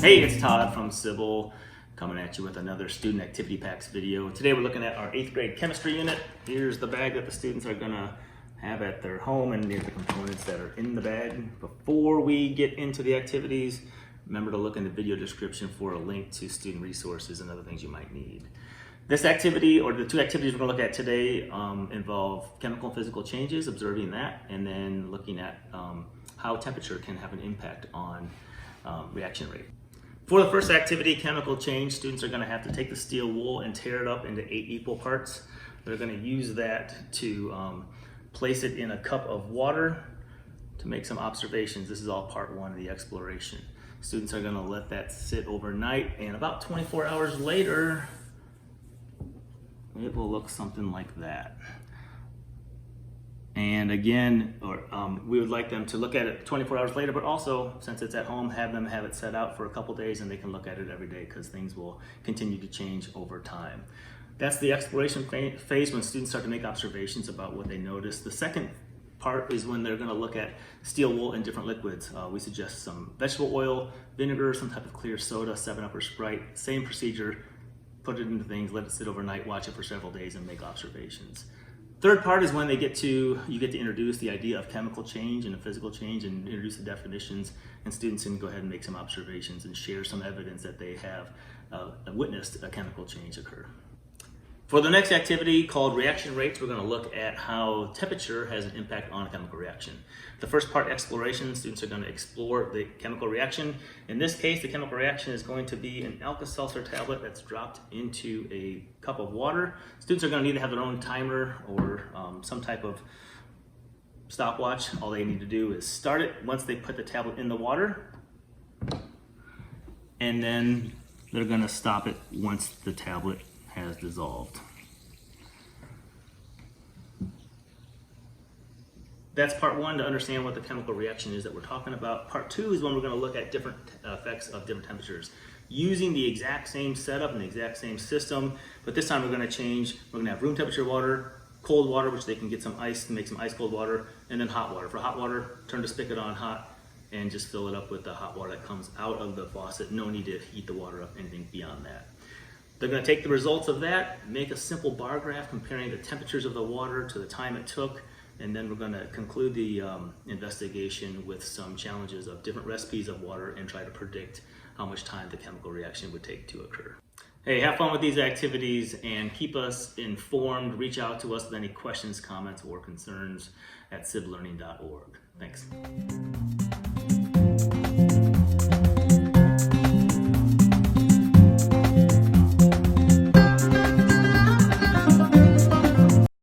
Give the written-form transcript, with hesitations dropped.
Hey, it's Todd from Civil coming at you with another Student Activity Packs video. Today we're looking at our 8th grade chemistry unit. Here's the bag that the students are gonna have at their home, and here's the components that are in the bag. Before we get into the activities, remember to look in the video description for a link to student resources and other things you might need. This activity, or the two activities we're gonna look at today, involve chemical and physical changes, observing that, and then looking at how temperature can have an impact on reaction rate. For the first activity, chemical change, students are going to have to take the steel wool and tear it up into 8 equal parts. They're going to use that to place it in a cup of water to make some observations. This is all part 1 of the exploration. Students are going to let that sit overnight, and about 24 hours later, it will look something like that. And again, we would like them to look at it 24 hours later, but also, since it's at home, have them have it set out for a couple days and they can look at it every day because things will continue to change over time. That's the exploration phase, when students start to make observations about what they notice. The second part is when they're going to look at steel wool in different liquids. We suggest some vegetable oil, vinegar, some type of clear soda, 7-Up or Sprite. Same procedure, put it into things, let it sit overnight, watch it for several days and make observations. Third part is when you get to introduce the idea of chemical change and a physical change and introduce the definitions, and students can go ahead and make some observations and share some evidence that they have witnessed a chemical change occur. For the next activity, called reaction rates, we're going to look at how temperature has an impact on a chemical reaction. The first part, exploration, students are going to explore the chemical reaction. In this case, the chemical reaction is going to be an Alka-Seltzer tablet that's dropped into a cup of water. Students are going to need to have their own timer or some type of stopwatch. All they need to do is start it once they put the tablet in the water, and then they're going to stop it once the tablet has dissolved. That's part 1, to understand what the chemical reaction is that we're talking about. Part 2 is when we're going to look at different effects of different temperatures using the exact same setup and the exact same system, but this time we're going to change. We're going to have room temperature water, cold water, which they can get some ice and make some ice cold water, and then hot water. For hot water, turn the spigot on hot and just fill it up with the hot water that comes out of the faucet. No need to heat the water up, anything beyond that. They're going to take the results of that, make a simple bar graph comparing the temperatures of the water to the time it took, and then we're going to conclude the investigation with some challenges of different recipes of water and try to predict how much time the chemical reaction would take to occur. Hey, have fun with these activities and keep us informed. Reach out to us with any questions, comments, or concerns at civlearning.org. Thanks.